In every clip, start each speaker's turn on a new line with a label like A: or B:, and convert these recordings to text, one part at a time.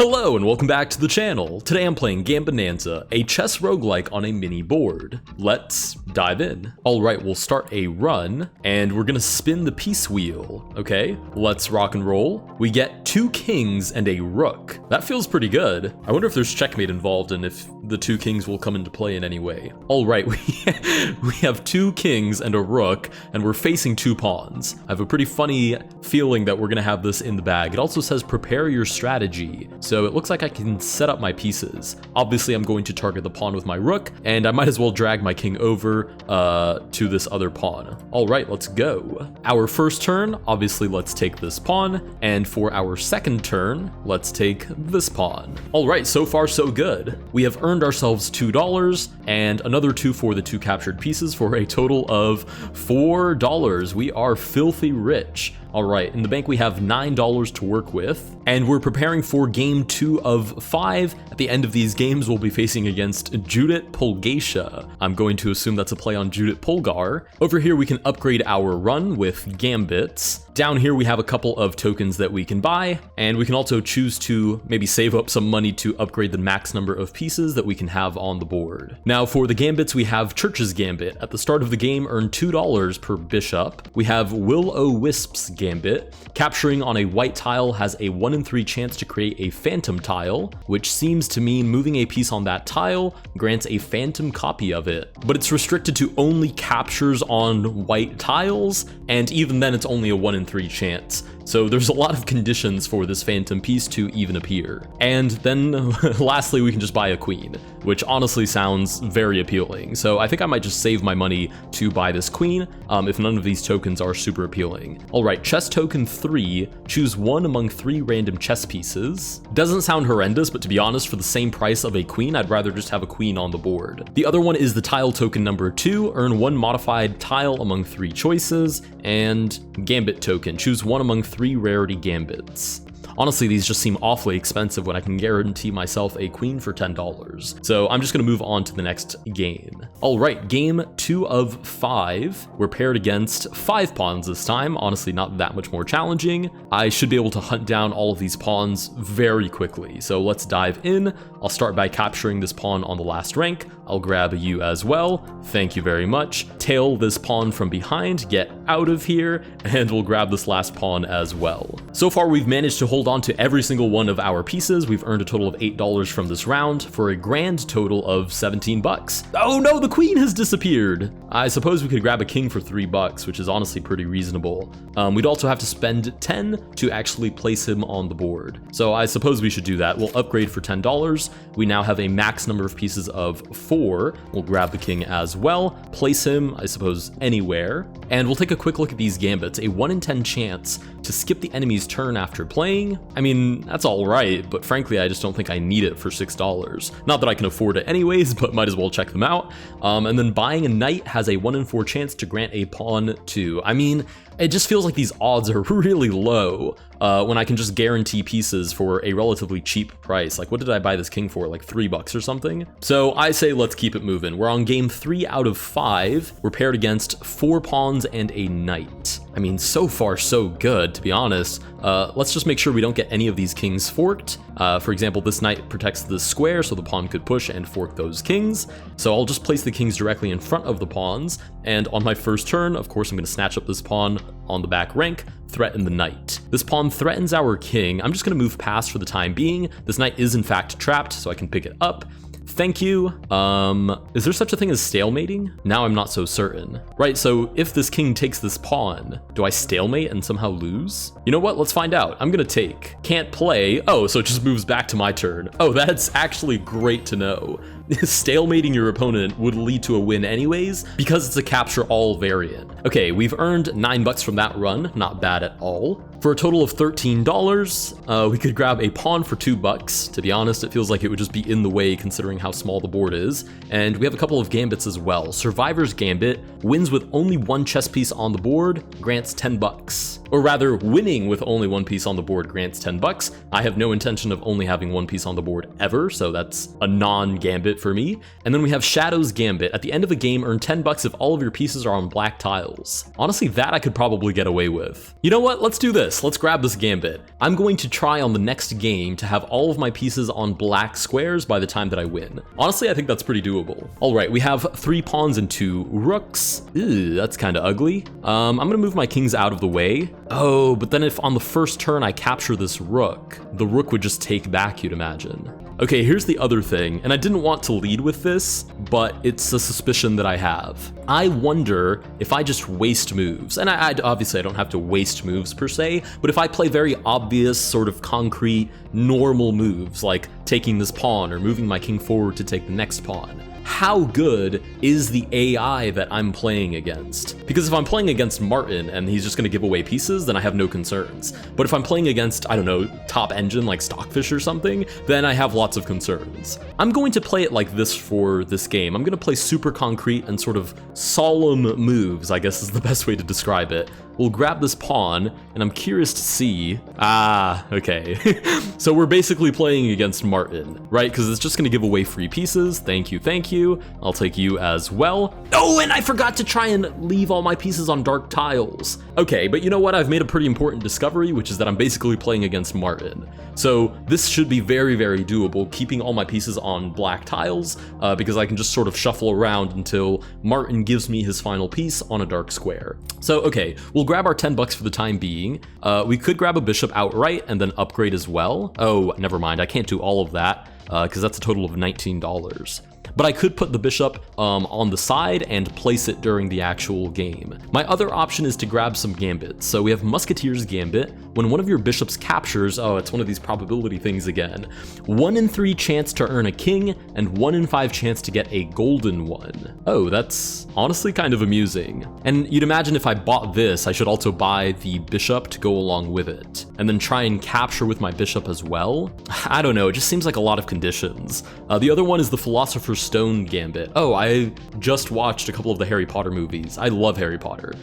A: Hello and welcome back to the channel. Today I'm playing Gambonanza, a chess roguelike on a mini board. Let's dive in. Alright, we'll start a run, and we're gonna spin the piece wheel. Okay, let's rock and roll. We get 2 kings and a rook. That feels pretty good. I wonder if there's checkmate involved and if the 2 kings will come into play in any way. Alright, we have 2 kings and a rook, and we're facing 2 pawns. I have a pretty funny feeling that we're gonna have this in the bag. It also says prepare your strategy. So it looks like I can set up my pieces. Obviously, I'm going to target the pawn with my rook, and I might as well drag my king over to this other pawn. All right, let's go. Our first turn, obviously, let's take this pawn, and for our second turn, let's take this pawn. All right, so far so good. We have earned ourselves $2 and another 2 for the 2 captured pieces for a total of $4. We are filthy rich. All right, in the bank we have $9 to work with, and we're preparing for game 2 of 5. At the end of these games, we'll be facing against Judith Polgacia. I'm going to assume that's a play on Judith Polgar. Over here, we can upgrade our run with gambits. Down here, we have a couple of tokens that we can buy, and we can also choose to maybe save up some money to upgrade the max number of pieces that we can have on the board. Now, for the gambits, we have Church's Gambit. At the start of the game, earn $2 per bishop. We have Will-O-Wisp's Gambit. Capturing on a white tile has a 1 in 3 chance to create a phantom tile, which seems to mean moving a piece on that tile grants a phantom copy of it. But it's restricted to only captures on white tiles, and even then it's only a 1 in 3 chance. So there's a lot of conditions for this phantom piece to even appear. And then lastly, we can just buy a queen, which honestly sounds very appealing. So I think I might just save my money to buy this queen if none of these tokens are super appealing. All right, chess token 3, choose 1 among 3 random chess pieces. Doesn't sound horrendous, but to be honest, for the same price of a queen, I'd rather just have a queen on the board. The other one is the tile token number 2, earn 1 modified tile among 3 choices, and gambit token, choose 1 among 3 rarity gambits. Honestly, these just seem awfully expensive when I can guarantee myself a queen for $10. So I'm just gonna move on to the next game. All right, game 2 of 5. We're paired against 5 pawns this time. Honestly, not that much more challenging. I should be able to hunt down all of these pawns very quickly. So let's dive in. I'll start by capturing this pawn on the last rank. I'll grab you as well. Thank you very much. Tail this pawn from behind, get out of here, and we'll grab this last pawn as well. So far, we've managed to hold on to every single one of our pieces. We've earned a total of $8 from this round for a grand total of 17 bucks. Oh no, the queen has disappeared. I suppose we could grab a king for $3, which is honestly pretty reasonable. We'd also have to spend 10 to actually place him on the board. So I suppose we should do that. We'll upgrade for $10. We now have a max number of pieces of 4. We'll grab the king as well, place him, I suppose, anywhere. And we'll take a quick look at these gambits. A 1 in 10 chance to skip the enemy's turn after playing. I mean, that's all right, but frankly, I just don't think I need it for $6. Not that I can afford it anyways, but might as well check them out. And then buying a knight has a 1 in 4 chance to grant a pawn to. I mean, it just feels like these odds are really low when I can just guarantee pieces for a relatively cheap price. Like, what did I buy this king for? Like $3 or something? So I say let's keep it moving. We're on game 3 out of 5. We're paired against 4 pawns and a knight. I mean, so far so good, to be honest. Let's just make sure we don't get any of these kings forked. For example, this knight protects the square, so the pawn could push and fork those kings. So I'll just place the kings directly in front of the pawns, and on my first turn, of course, I'm going to snatch up this pawn on the back rank, threaten the knight. This pawn threatens our king. I'm just going to move past for the time being. This knight is in fact trapped, so I can pick it up. Thank you. Is there such a thing as stalemating? Now I'm not so certain. Right, so if this king takes this pawn, do I stalemate and somehow lose? You know what? Let's find out. I'm gonna take. Can't play. Oh, so it just moves back to my turn. Oh, that's actually great to know. Stalemating your opponent would lead to a win anyways, because it's a capture all variant. Okay, we've earned $9 from that run. Not bad at all. For a total of $13, we could grab a pawn for $2. To be honest, it feels like it would just be in the way considering how small the board is. And we have a couple of gambits as well. Survivor's Gambit wins with only 1 chess piece on the board, grants $10. Or rather, winning with only 1 piece on the board grants $10. I have no intention of only having 1 piece on the board ever, so that's a non-gambit for me. And then we have Shadow's Gambit. At the end of the game, earn $10 if all of your pieces are on black tiles. Honestly, that I could probably get away with. You know what? Let's do this. this. Let's grab this gambit. I'm going to try on the next game to have all of my pieces on black squares by the time that I win. Honestly, I think that's pretty doable. All right, we have 3 pawns and 2 rooks. Ew, that's kind of ugly. I'm gonna move my kings out of the way. Oh, but then if on the first turn I capture this rook, the rook would just take back, you'd imagine. Okay, here's the other thing, and I didn't want to lead with this, but it's a suspicion that I have. I wonder if I just waste moves, and obviously I don't have to waste moves per se, but if I play very obvious, sort of concrete, normal moves, like taking this pawn or moving my king forward to take the next pawn, how good is the AI that I'm playing against? Because if I'm playing against Martin and he's just gonna give away pieces, then I have no concerns. But if I'm playing against, I don't know, top engine like Stockfish or something, then I have lots of concerns. I'm going to play it like this for this game. I'm gonna play super concrete and sort of solemn moves, I guess is the best way to describe it. We'll grab this pawn, and I'm curious to see... Ah, okay. So we're basically playing against Martin, right? Because it's just gonna give away free pieces. Thank you, thank you. I'll take you as well. Oh, and I forgot to try and leave all my pieces on dark tiles. Okay, but you know what? I've made a pretty important discovery, which is that I'm basically playing against Martin. So this should be very, very doable, keeping all my pieces on black tiles, because I can just sort of shuffle around until Martin gives me his final piece on a dark square. So, okay, we'll grab our 10 bucks for the time being. We could grab a bishop outright and then upgrade as well. Oh, never mind, I can't do all of that, because that's a total of $19. But I could put the bishop on the side and place it during the actual game. My other option is to grab some gambits. So we have Musketeer's Gambit. When one of your bishops captures, oh, it's one of these probability things again. 1 in 3 chance to earn a king, and 1 in 5 chance to get a golden one. Oh, that's honestly kind of amusing. And you'd imagine if I bought this, I should also buy the bishop to go along with it, and then try and capture with my bishop as well. I don't know, it just seems like a lot of conditions. The other one is the Philosopher's Stone Gambit. Oh, I just watched a couple of the Harry Potter movies. I love Harry Potter.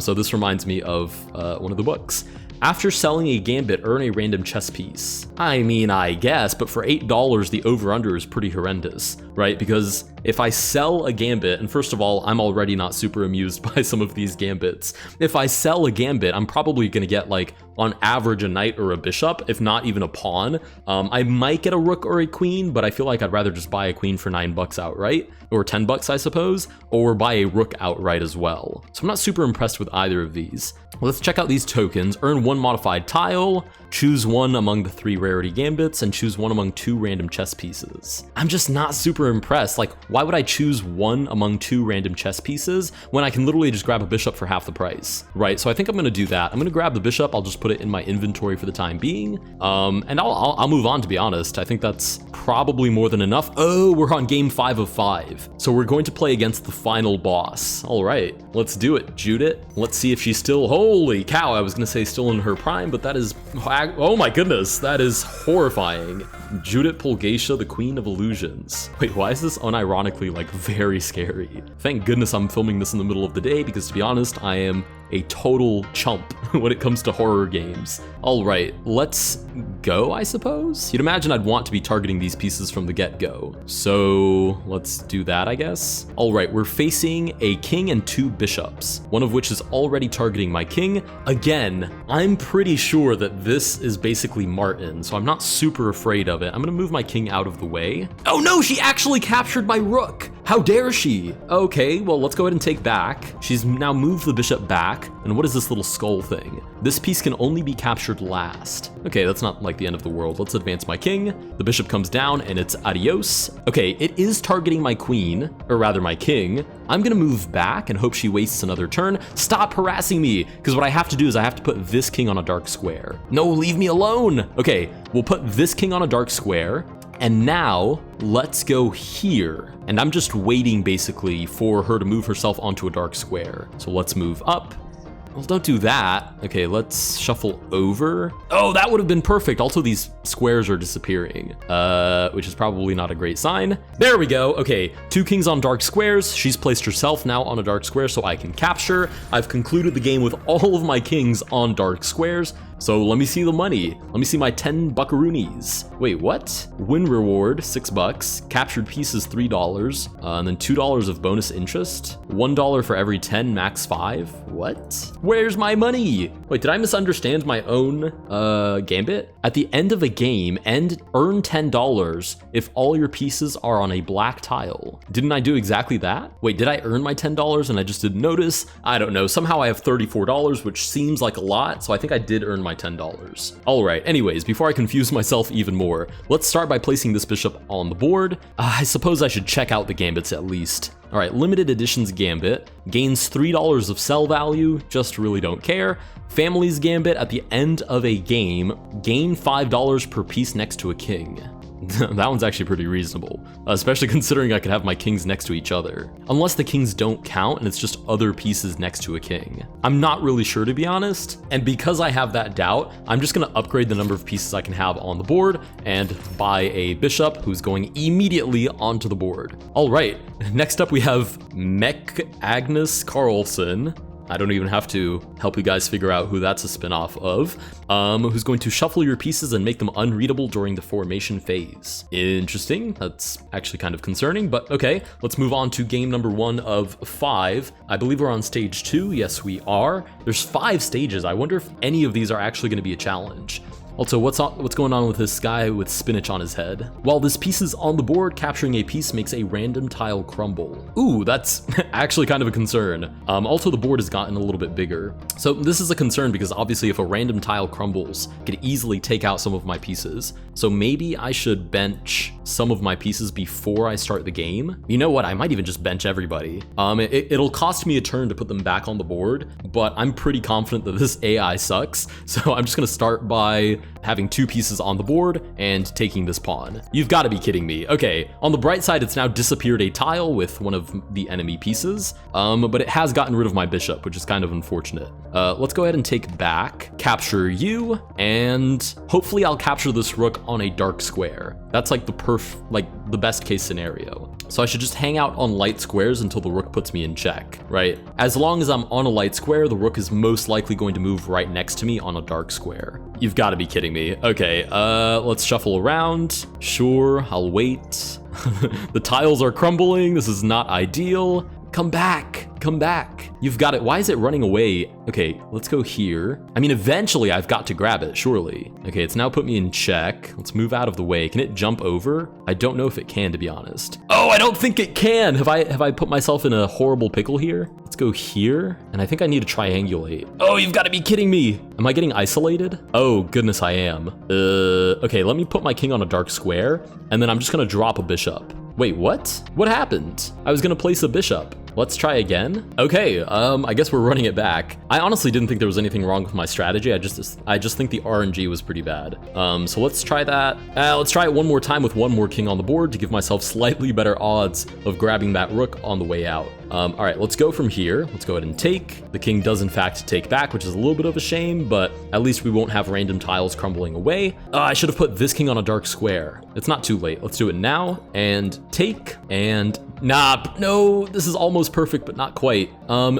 A: So this reminds me of one of the books. After selling a gambit, earn a random chess piece. I mean, I guess, but for $8, the over-under is pretty horrendous, right? Because if I sell a gambit, and first of all, I'm already not super amused by some of these gambits. If I sell a gambit, I'm probably gonna get like, on average, a knight or a bishop, if not even a pawn. I might get a rook or a queen, but I feel like I'd rather just buy a queen for $9 outright, or 10 bucks, I suppose, or buy a rook outright as well. So I'm not super impressed with either of these. Let's check out these tokens. Earn 1 modified tile, choose 1 among the 3 rarity gambits, and choose 1 among 2 random chess pieces. I'm just not super impressed. Like, why would I choose 1 among 2 random chess pieces when I can literally just grab a bishop for half the price, right? So I think I'm gonna do that. I'm gonna grab the bishop. I'll just put it in my inventory for the time being, and I'll move on, to be honest. I think that's probably more than enough. Oh, we're on game 5 of 5. So we're going to play against the final boss. All right, let's do it. Judith, let's see if she's still, holy cow, I was gonna say still in her prime, but that is, oh my goodness, that is horrifying. Judith Polgacia, the Queen of Illusions. Wait, why is this unironically like very scary? Thank goodness I'm filming this in the middle of the day, because to be honest, I am a total chump when it comes to horror games. All right, let's go, I suppose? You'd imagine I'd want to be targeting these pieces from the get-go. So let's do that, I guess. All right, we're facing a king and 2 bishops, one of which is already targeting my king. Again, I'm pretty sure that this is basically Martin, so I'm not super afraid of it. I'm gonna move my king out of the way. Oh no, she actually captured my rook. How dare she? Okay, well, let's go ahead and take back. She's now moved the bishop back. And what is this little skull thing? This piece can only be captured last. Okay, that's not like the end of the world. Let's advance my king. The bishop comes down and it's adios. Okay, it is targeting my queen, or rather my king. I'm gonna move back and hope she wastes another turn. Stop harassing me, because what I have to do is I have to put this king on a dark square. No, leave me alone. Okay, we'll put this king on a dark square. And now, let's go here. And I'm just waiting, basically, for her to move herself onto a dark square. So let's move up. Well, don't do that. Okay, let's shuffle over. Oh, that would have been perfect. Also, these squares are disappearing, which is probably not a great sign. There we go. Okay, 2 kings on dark squares. She's placed herself now on a dark square so I can capture. I've concluded the game with all of my kings on dark squares. So let me see the money. Let me see my 10 buckaroonies. Wait, what? Win reward, $6. Captured pieces, $3. And then $2 of bonus interest. $1 for every 10, max 5. What? Where's my money? Wait, did I misunderstand my own gambit? At the end of a game, earn $10 if all your pieces are on a black tile. Didn't I do exactly that? Wait, did I earn my $10 and I just didn't notice? I don't know. Somehow I have $34, which seems like a lot, so I think I did earn my $10. All right, anyways, before I confuse myself even more, let's start by placing this bishop on the board. I suppose I should check out the gambits at least. All right, limited editions gambit, gains $3 of sell value, just really don't care. Family's gambit, at the end of a game, gain $5 per piece next to a king. That one's actually pretty reasonable, especially considering I could have my kings next to each other. Unless the kings don't count and it's just other pieces next to a king. I'm not really sure, to be honest. And because I have that doubt, I'm just gonna upgrade the number of pieces I can have on the board and buy a bishop who's going immediately onto the board. All right, next up we have Mech Agnes Carlson. I don't even have to help you guys figure out who that's a spin-off of, who's going to shuffle your pieces and make them unreadable during the formation phase. Interesting. That's actually kind of concerning, but okay. Let's move on to game number 1 of 5. I believe we're on stage 2. Yes, we are. There's 5 stages. I wonder if any of these are actually going to be a challenge. Also, what's going on with this guy with spinach on his head? While this piece is on the board, capturing a piece makes a random tile crumble. Ooh, that's actually kind of a concern. Also, the board has gotten a little bit bigger. So this is a concern because obviously if a random tile crumbles, I could easily take out some of my pieces. So maybe I should bench some of my pieces before I start the game. You know what? I might even just bench everybody. It'll cost me a turn to put them back on the board, but I'm pretty confident that this AI sucks. So I'm just gonna start by having 2 pieces on the board and taking this pawn. You've got to be kidding me. Okay, on the bright side, it's now disappeared a tile with one of the enemy pieces, but it has gotten rid of my bishop, which is kind of unfortunate. Let's go ahead and take back, capture you, and hopefully I'll capture this rook on a dark square. That's like the best case scenario. So I should just hang out on light squares until the rook puts me in check, right? As long as I'm on a light square, the rook is most likely going to move right next to me on a dark square. You've got to be kidding me. Okay, let's shuffle around. Sure, I'll wait. The tiles are crumbling. This is not ideal. Come back, come back. You've got it. Why is it running away? Okay, let's go here. I mean, eventually I've got to grab it, surely. Okay, it's now put me in check. Let's move out of the way. Can it jump over? I don't know if it can, to be honest. Oh, I don't think it can. Have I put myself in a horrible pickle here? Let's go here. And I think I need to triangulate. Oh, you've got to be kidding me. Am I getting isolated? Oh, goodness, I am. Okay, let me put my king on a dark square, and then I'm just gonna drop a bishop. Wait, what? What happened? I was gonna place a bishop. Let's try again. Okay, I guess we're running it back. I honestly didn't think there was anything wrong with my strategy. I just think the RNG was pretty bad. So let's try that. Let's try it one more time with one more king on the board to give myself slightly better odds of grabbing that rook on the way out. All right, let's go from here. Let's go ahead and take. The king does in fact take back, which is a little bit of a shame, but at least we won't have random tiles crumbling away. I should have put this king on a dark square. It's not too late. Let's do it now and take and nah, no, this is almost perfect, but not quite.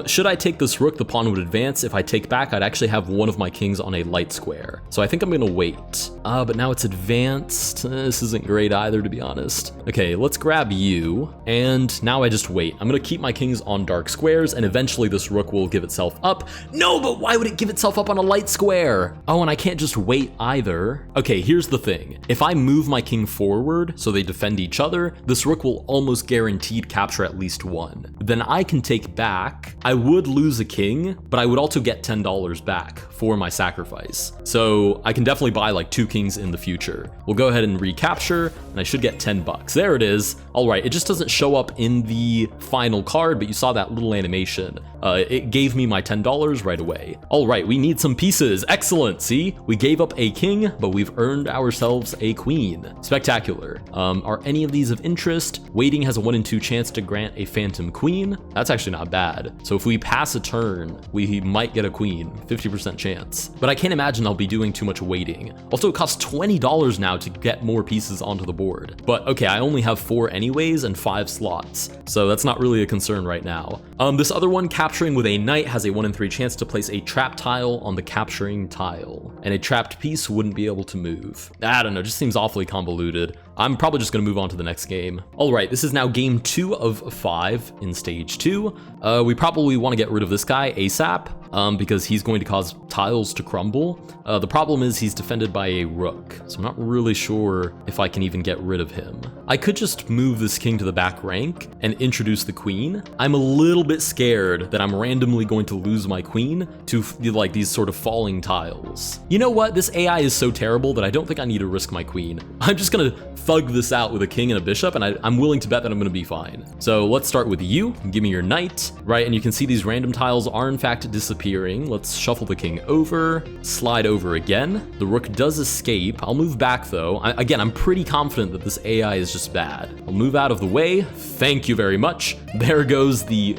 A: Should I take this rook, the pawn would advance. If I take back, I'd actually have one of my kings on a light square. So I think I'm gonna wait. But now it's advanced. This isn't great either, to be honest. Okay, let's grab you. And now I just wait. I'm gonna keep my kings on dark squares, and eventually this rook will give itself up. No, but why would it give itself up on a light square? Oh, and I can't just wait either. Okay, here's the thing. If I move my king forward so they defend each other, this rook will almost guaranteed capture at least one. Then I can take back. I would lose a king, but I would also get $10 back for my sacrifice. So I can definitely buy like 2 kings in the future. We'll go ahead and recapture, and I should get 10 bucks. There it is. All right, it just doesn't show up in the final card, but you saw that little animation. It gave me my $10 right away. All right, we need some pieces. Excellent, see? We gave up a king, but we've earned ourselves a queen. Spectacular. Are any of these of interest? Waiting has a 1 in 2 chance to grant a phantom queen. That's actually not bad. So if we pass a turn, we might get a queen, 50% chance. But I can't imagine I'll be doing too much waiting. Also, it costs $20 now to get more pieces onto the board. But okay, I only have 4 anyways and 5 slots, so that's not really a concern right now. This other one, capturing with a knight, has a 1 in 3 chance to place a trap tile on the capturing tile, and a trapped piece wouldn't be able to move. I don't know, just seems awfully convoluted. I'm probably just gonna move on to the next game. All right, this is now game 2 of 5 in stage 2. We probably want to get rid of this guy ASAP, because he's going to cause tiles to crumble. The problem is he's defended by a rook, so I'm not really sure if I can even get rid of him. I could just move this king to the back rank and introduce the queen. I'm a little bit scared that I'm randomly going to lose my queen to like these sort of falling tiles. You know what? This AI is so terrible that I don't think I need to risk my queen. I'm just gonna thug this out with a king and a bishop, and I'm willing to bet that I'm gonna be fine. So let's start with you. Give me your knight, right? And you can see these random tiles are in fact disappearing. Let's shuffle the king over, slide over again. The rook does escape. I'll move back though. Again, I'm pretty confident that this AI is just bad. I'll move out of the way. Thank you very much. There goes the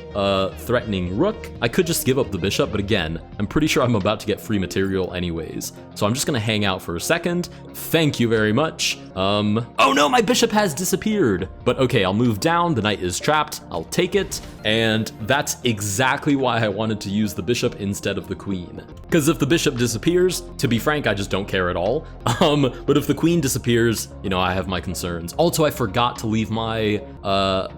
A: threatening rook. I could just give up the bishop, but again, I'm pretty sure I'm about to get free material anyways. So I'm just gonna hang out for a second. Thank you very much. Oh no, my bishop has disappeared. But okay, I'll move down. The knight is trapped. I'll take it. And that's exactly why I wanted to use the bishop instead of the queen. Because if the bishop disappears, to be frank, I just don't care at all. But if the queen disappears, you know, I have my concerns. Also, I forgot to leave my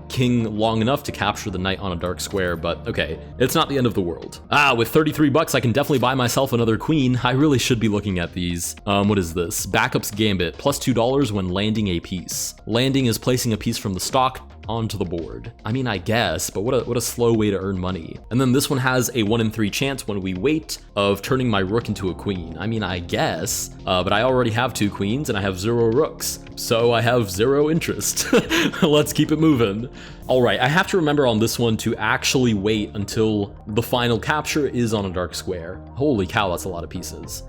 A: king long enough to capture the knight on a dark square, but okay, it's not the end of the world. With 33 bucks, I can definitely buy myself another queen. I really should be looking at these. What is this? Backup's Gambit, plus $2 when landing a piece. Landing is placing a piece from the stock onto the board. I mean, I guess, but what a slow way to earn money. And then this one has a 1 in 3 chance when we wait of turning my rook into a queen. I mean, I guess, but I already have 2 queens and I have 0 rooks, so I have 0 interest. Let's keep it moving. All right, I have to remember on this one to actually wait until the final capture is on a dark square. Holy cow, that's a lot of pieces.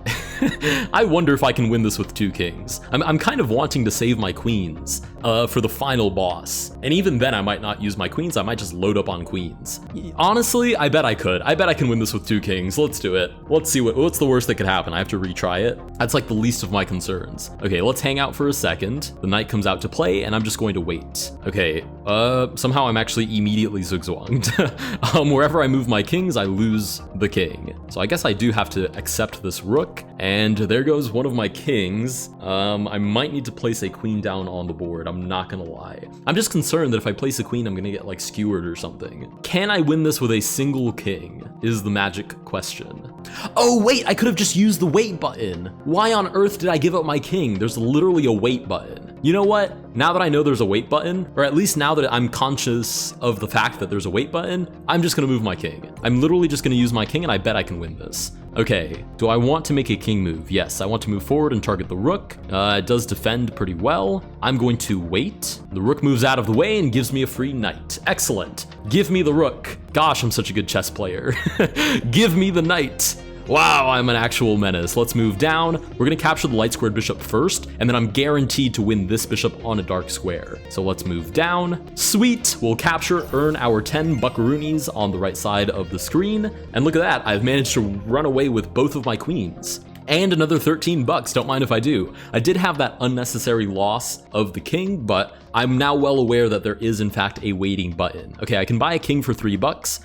A: I wonder if I can win this with 2 kings. I'm kind of wanting to save my queens for the final boss. And even then, I might not use my queens. I might just load up on queens. Honestly, I bet I could. I bet I can win this with 2 kings. Let's do it. Let's see what's the worst that could happen. I have to retry it. That's like the least of my concerns. Okay, let's hang out for a second. The knight comes out to play, and I'm just going to wait. Okay, somehow I'm actually immediately zugzwanged. Wherever I move my kings, I lose the king. So I guess I do have to accept this rook. And there goes one of my kings. I might need to place a queen down on the board. I'm not gonna lie. I'm just concerned that if I place a queen, I'm gonna get like skewered or something. Can I win this with a single king is the magic question. Oh wait, I could have just used the wait button. Why on earth did I give up my king? There's literally a wait button. You know what? Now that I know there's a wait button, or at least now that I'm conscious of the fact that there's a wait button, I'm just gonna move my king. I'm literally just gonna use my king and I bet I can win this. Okay, do I want to make a king move? Yes, I want to move forward and target the rook. It does defend pretty well. I'm going to wait. The rook moves out of the way and gives me a free knight. Excellent. Give me the rook. Gosh, I'm such a good chess player. Give me the knight. Wow, I'm an actual menace. Let's move down. We're gonna capture the light squared bishop first, and then I'm guaranteed to win this bishop on a dark square. So let's move down. Sweet, we'll capture, earn our 10 buckaroonies on the right side of the screen. And look at that, I've managed to run away with both of my queens. And another 13 bucks, don't mind if I do. I did have that unnecessary loss of the king, but I'm now well aware that there is in fact a waiting button. Okay, I can buy a king for 3 bucks.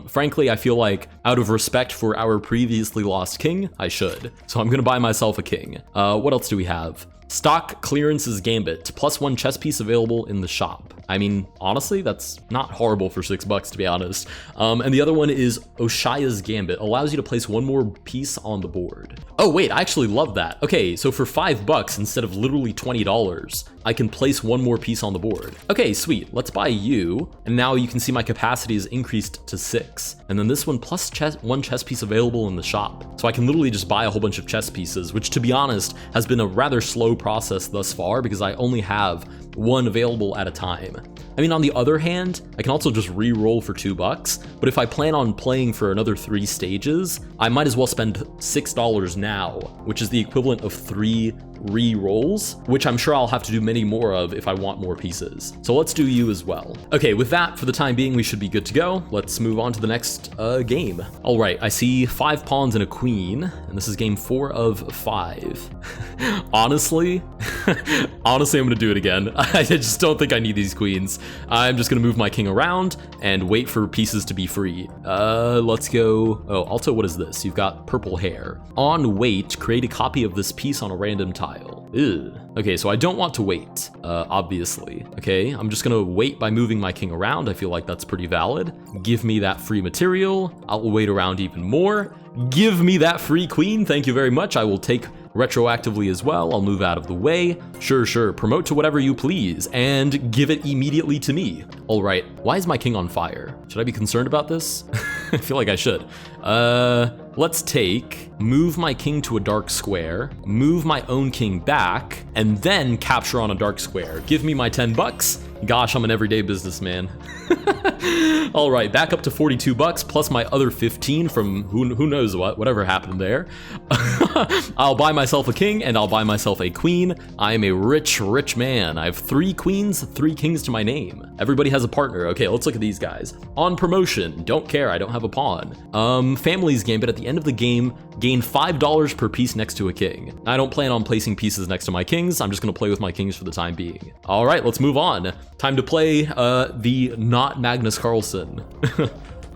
A: Frankly, I feel like out of respect for our previously lost king, I should. So I'm gonna buy myself a king. What else do we have? Stock Clearance's Gambit, plus 1 chess piece available in the shop. I mean, honestly, that's not horrible for 6 bucks, to be honest. And the other one is Oshia's Gambit, allows you to place 1 more piece on the board. Oh wait, I actually love that. Okay, so for 5 bucks instead of literally $20, I can place 1 more piece on the board. Okay, sweet, let's buy you. And now you can see my capacity is increased to 6. And then this one plus 1 chess piece available in the shop. So I can literally just buy a whole bunch of chess pieces, which to be honest, has been a rather slow process thus far because I only have 1 available at a time. I mean, on the other hand, I can also just re-roll for $2, but if I plan on playing for another 3 stages, I might as well spend $6 now, which is the equivalent of 3 re-rolls, which I'm sure I'll have to do many more of if I want more pieces. So let's do you as well. Okay, with that, for the time being, we should be good to go. Let's move on to the next game. All right, I see 5 pawns and a queen, and this is game 4 of 5. Honestly, I'm gonna do it again. I just don't think I need these queens. I'm just gonna move my king around and wait for pieces to be free. Let's go. Oh, also, what is this? You've got purple hair. On wait, create a copy of this piece on a random tile. Ew. Okay, so I don't want to wait, obviously. Okay, I'm just gonna wait by moving my king around. I feel like that's pretty valid. Give me that free material. I'll wait around even more. Give me that free queen. Thank you very much. I will take retroactively as well. I'll move out of the way. Sure. Promote to whatever you please and give it immediately to me. All right. Why is my king on fire? Should I be concerned about this? I feel like I should. Let's move my king to a dark square, move my own king back, and then capture on a dark square. Give me my $10. Gosh, I'm an everyday businessman. All right, back up to $42 plus my other 15 from who knows whatever happened there. I'll buy myself a king and I'll buy myself a queen. I am a rich man. I have 3 queens, 3 kings to my name. Everybody has a partner. Okay, let's look at these guys. On promotion, don't care, I don't have a pawn. Family's Gambit, at the end of the game, gain $5 per piece next to a king. I don't plan on placing pieces next to my kings. I'm just gonna play with my kings for the time being. All right, let's move on. Time to play the not Magnus Carlsen.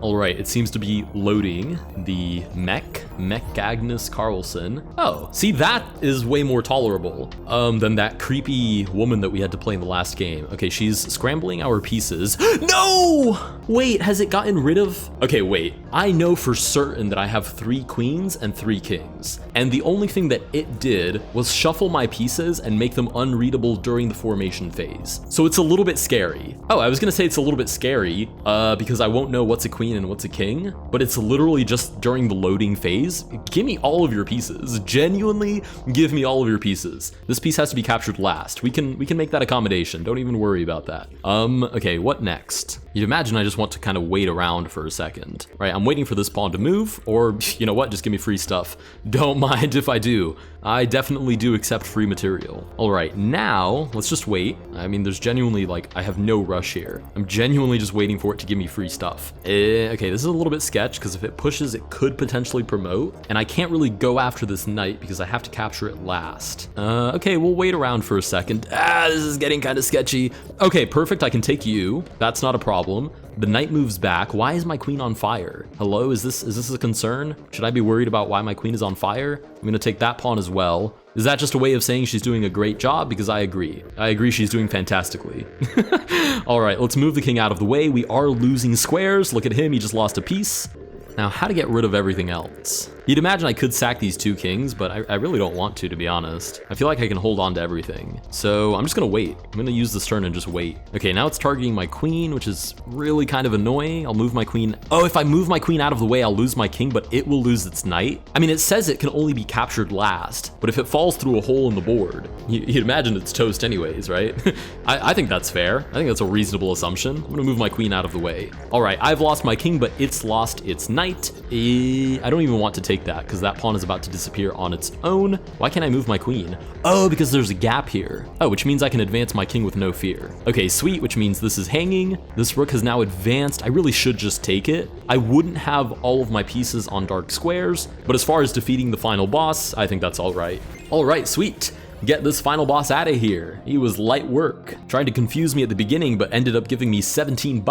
A: All right, it seems to be loading the mech Agnes Carlsen. Oh, see, that is way more tolerable than that creepy woman that we had to play in the last game. Okay, she's scrambling our pieces. No! Wait, has it gotten rid of? Okay, wait. I know for certain that I have 3 queens and 3 kings. And the only thing that it did was shuffle my pieces and make them unreadable during the formation phase. So it's a little bit scary. Oh, I was gonna say it's a little bit scary because I won't know what's a queen and what's a king, but it's literally just during the loading phase. Give me all of your pieces. Genuinely, give me all of your pieces. This piece has to be captured last. We can make that accommodation. Don't even worry about that. Okay, what next? You'd imagine I just want to kind of wait around for a second, right? I'm waiting for this pawn to move, or you know what? Just give me free stuff. Don't mind if I do. I definitely do accept free material. All right, now let's just wait. I mean, there's genuinely I have no rush here. I'm genuinely just waiting for it to give me free stuff. Okay, this is a little bit sketch because if it pushes, it could potentially promote, and I can't really go after this knight because I have to capture it last. Okay, we'll wait around for a second. This is getting kind of sketchy. Okay, perfect, I can take you. That's not a problem. The knight moves back. Why is my queen on fire? Hello, is this a concern? Should I be worried about why my queen is on fire? I'm gonna take that pawn as well. Is that just a way of saying she's doing a great job? Because I agree. I agree she's doing fantastically. All right, let's move the king out of the way. We are losing squares. Look at him, he just lost a piece. Now, how to get rid of everything else? You'd imagine I could sack these 2 kings, but I really don't want to be honest. I feel like I can hold on to everything. So I'm just gonna wait. I'm gonna use this turn and just wait. Okay, now it's targeting my queen, which is really kind of annoying. I'll move my queen. Oh, if I move my queen out of the way, I'll lose my king, but it will lose its knight. I mean, it says it can only be captured last, but if it falls through a hole in the board, you'd imagine it's toast anyways, right? I think that's fair. I think that's a reasonable assumption. I'm gonna move my queen out of the way. All right, I've lost my king, but it's lost its knight. I don't even want to take that because that pawn is about to disappear on its own. Why can't I move my queen? Oh, because there's a gap here. Oh, which means I can advance my king with no fear. Okay, sweet, which means this is hanging. This rook has now advanced. I really should just take it. I wouldn't have all of my pieces on dark squares, but as far as defeating the final boss, I think that's all right. All right, sweet. Get this final boss out of here. He was light work. Tried to confuse me at the beginning, but ended up giving me $17.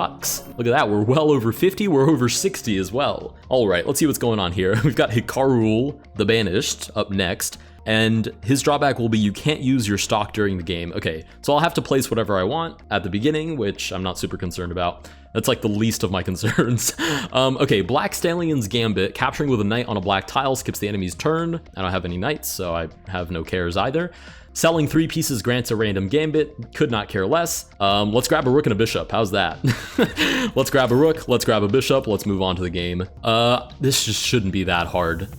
A: Look at that, we're well over 50, we're over 60 as well. All right, let's see what's going on here. We've got Hikaru the Banished up next, and his drawback will be you can't use your stock during the game. Okay, so I'll have to place whatever I want at the beginning, which I'm not super concerned about. That's like the least of my concerns. Okay, Black Stallion's Gambit. Capturing with a knight on a black tile skips the enemy's turn. I don't have any knights, so I have no cares either. Selling 3 pieces grants a random gambit. Could not care less. Let's grab a rook and a bishop. How's that? Let's grab a rook. Let's grab a bishop. Let's move on to the game. This just shouldn't be that hard.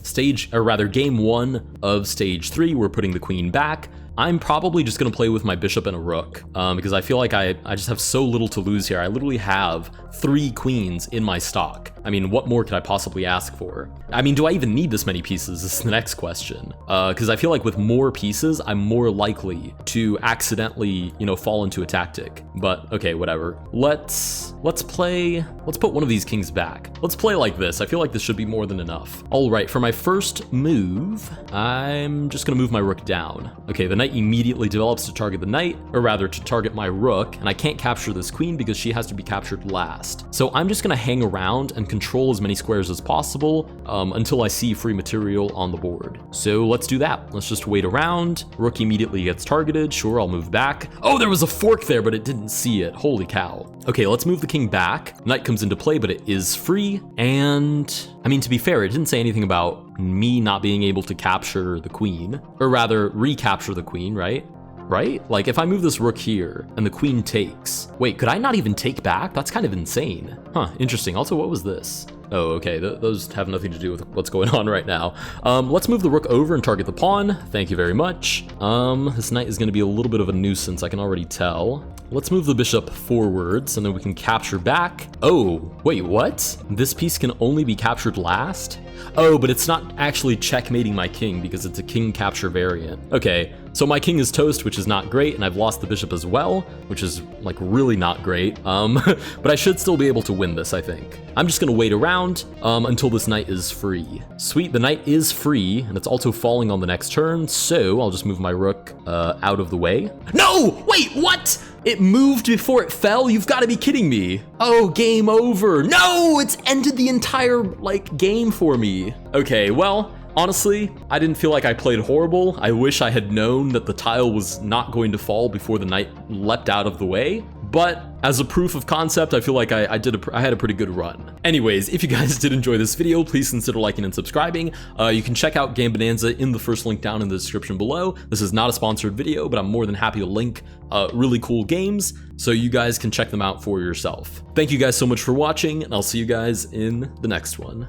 A: Game 1 of stage 3, we're putting the queen back. I'm probably just gonna play with my bishop and a rook, because I feel like I just have so little to lose here. I literally have 3 queens in my stock. I mean, what more could I possibly ask for? I mean, do I even need this many pieces? This is the next question. Because I feel like with more pieces, I'm more likely to accidentally, you know, fall into a tactic. But okay, whatever. Let's put one of these kings back. Let's play like this. I feel like this should be more than enough. All right, for my first move, I'm just gonna move my rook down. Okay, the knight immediately develops to target the knight, or rather to target my rook, and I can't capture this queen because she has to be captured last. So I'm just gonna hang around and control as many squares as possible until I see free material on the board. So let's do that. Let's just wait around. Rook immediately gets targeted. Sure, I'll move back. Oh, there was a fork there, but it didn't see it. Holy cow. Okay, let's move the king back. Knight comes into play, but it is free. And I mean, to be fair, it didn't say anything about me not being able to capture the queen, or rather recapture the queen, right? Like if I move this rook here and the queen takes, wait, could I not even take back? That's kind of insane. Huh, interesting. Also, what was this? Oh, okay, those have nothing to do with what's going on right now. Let's move the rook over and target the pawn. Thank you very much. This knight is gonna be a little bit of a nuisance, I can already tell. Let's move the bishop forwards and then we can capture back. Oh, wait, what? This piece can only be captured last? Oh, but it's not actually checkmating my king because it's a king capture variant. Okay, so my king is toast, which is not great, and I've lost the bishop as well, which is like really not great. But I should still be able to win this, I think. I'm just gonna wait around until this knight is free. Sweet, the knight is free, and it's also falling on the next turn, so I'll just move my rook out of the way. No, wait, what? It moved before it fell? You've got to be kidding me. Oh, game over. No, it's ended the entire, like, game for me. Okay, well, honestly, I didn't feel like I played horrible. I wish I had known that the tile was not going to fall before the knight leapt out of the way. But as a proof of concept, I feel like I had a pretty good run. Anyways, if you guys did enjoy this video, please consider liking and subscribing. You can check out Gambonanza in the first link down in the description below. This is not a sponsored video, but I'm more than happy to link really cool games so you guys can check them out for yourself. Thank you guys so much for watching, and I'll see you guys in the next one.